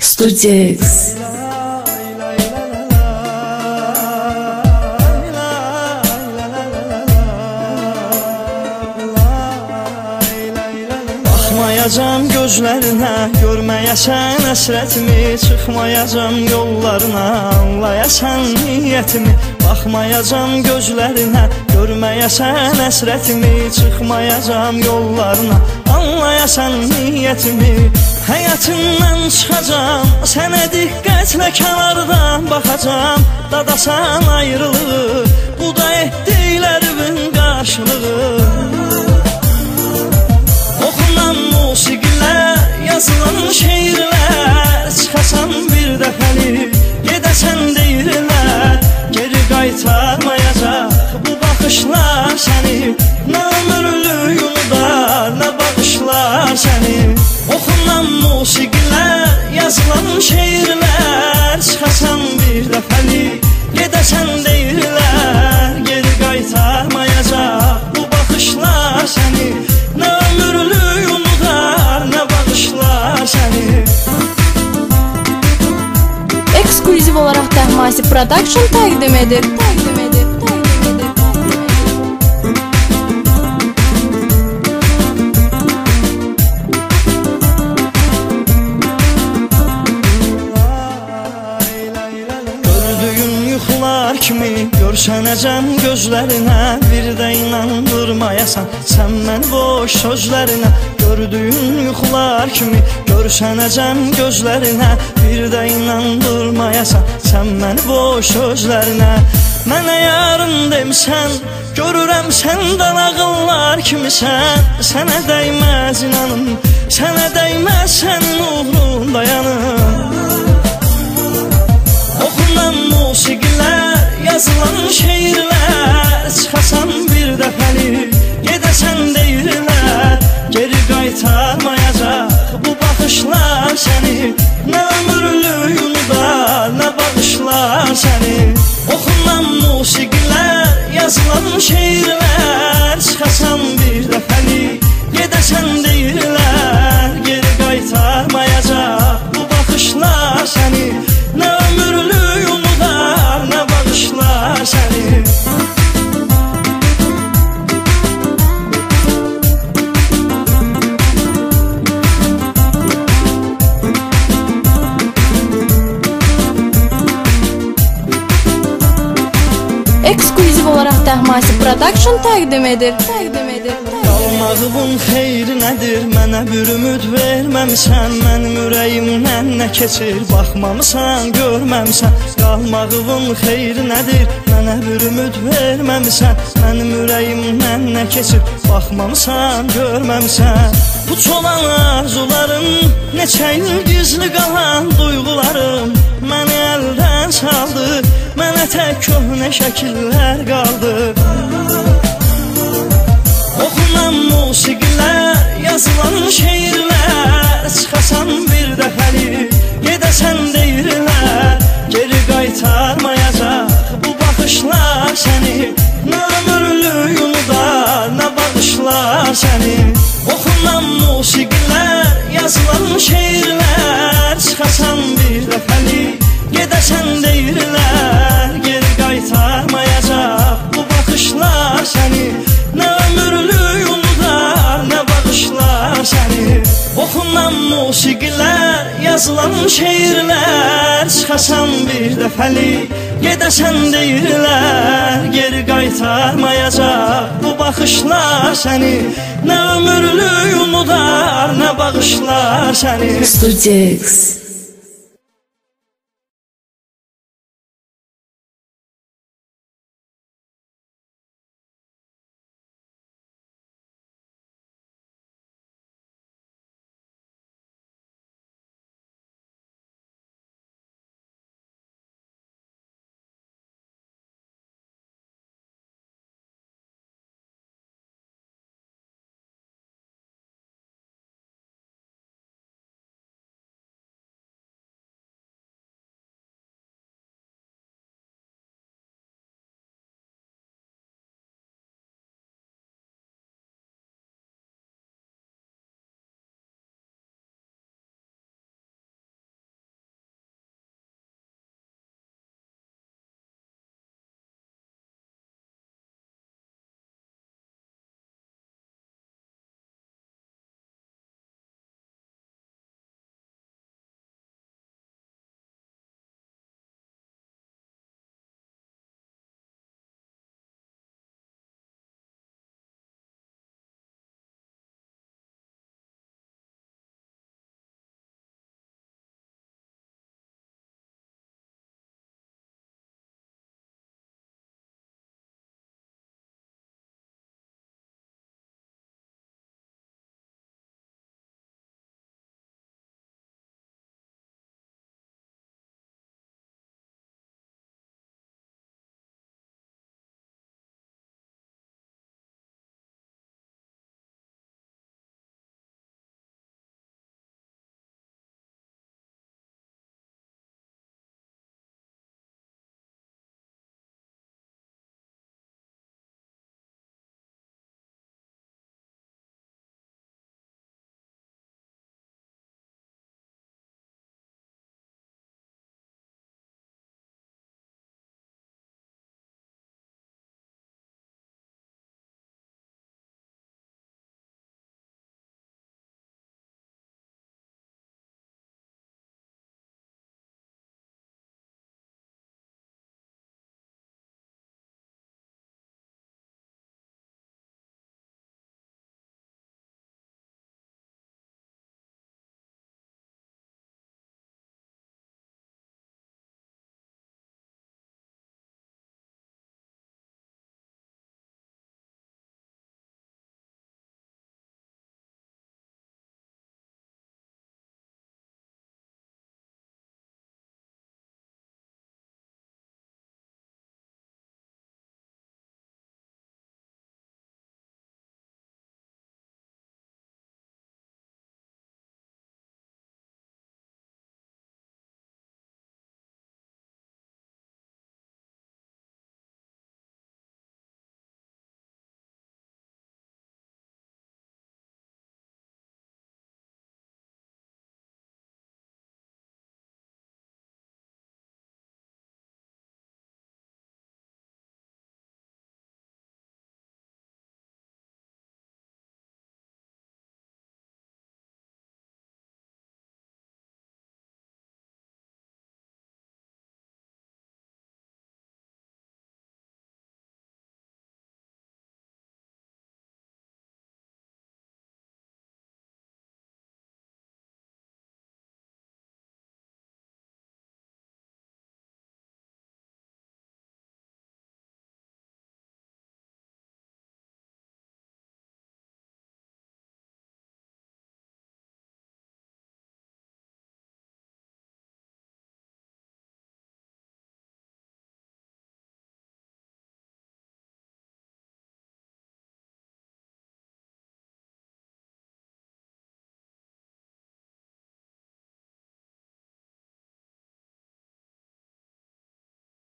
Studio-X. Baxmayacam gözlərinə, görməyəsən əsrətimi, çıxmayacam yollarına, anlayasan niyyətimi. Baxmayacam gözlərinə, görməyəsən əsrətimi, çıxmayacam yollarına, anlayasan niyyətimi. Həyatından çıxacam, sənə diqqətlə kənardan baxacam, dadasan ayrılığı, bu da etdiklərimin qarşılığı. Oxunan musiqilər, yazılan şeirlər, çıxasan bir dəfəli, gedəsən deyirlər, geri qaytarmayacaq bu baxışlar səni, nə ömürlük unudar, nə bağışlar səni. Oxunan musiqilər, yazılan şeirlər, çıxasan bir dəfəli, gedəsən deyirlər, geri qaytarmayacaq bu baxışlar səni, nə ömürlük unudar, nə bağışlar səni. Eksklüziv olaraq Dəhmasi Production təqdim edir. Kimi görsənəcəm gözlərinə, bir də inandırmayasan sən məni boş sözlərinə. Gördüyün yuxular kimi görsənəcəm gözlərinə, bir də inandırmayasan sən məni boş sözlərinə. Mənə yarın demisən, görürəm səndən ağıllar kimisən, sənə dəyməz inanım, sənə dəyməz sənin uğrun dayanım. Oxunan musiqilər, yazılan şeirlər, çıxasan bir dəfəli, gedəsən deyirlər, geri qaytarmayacaq bu baxışlar səni, nə ömürlük unudar, nə bağışlar səni. Oxunan musiqilər, yazılan şeirlər, çıxasan bir dəfəli, gedəsən deyirlər, geri qaytarmayacaq bu baxışlar səni, nə ömürlük unudar, nə bağışlar səni. Eksklüziv olaraq Dəhmasi Production təqdim edir. Qalmağımın xeyri nədir, mənə bir ümid verməmisən, mənim ürəyimdən nə keçir, baxmamısan, görməmisən. Qalmağımın xeyri nədir, mənə bir ümid verməmisən, mənim ürəyimdən nə keçir, baxmamısan, görməmisən. Puç olan arzularım, neçə il gizli qalan duyğularım, məni əldən saldı, mənə tək köhnə şəkillər qaldı. Oxunan musiqilər, yazılan şeirlər, çıxasan bir dəfəli, gedəsən deyirlər, geri qaytarmayacaq bu baxışlar səni, nə ömürlük unudar, nə bağışlar səni. Oxunan musiqilər, yazılan şeirlər, çıxasan bir dəfəli, gedəsən deyirlər, geri qaytarmayacaq bu baxışlar səni, nə ömürlük unudar, nə bağışlar səni. Oxunan musiqilər, yazılan şeirlər, çıxasan bir dəfəli, gedəsən deyirlər, geri qaytarmayacaq bu baxışlar səni, nə ömürlük unudar, nə bağışlar səni. Studio-X.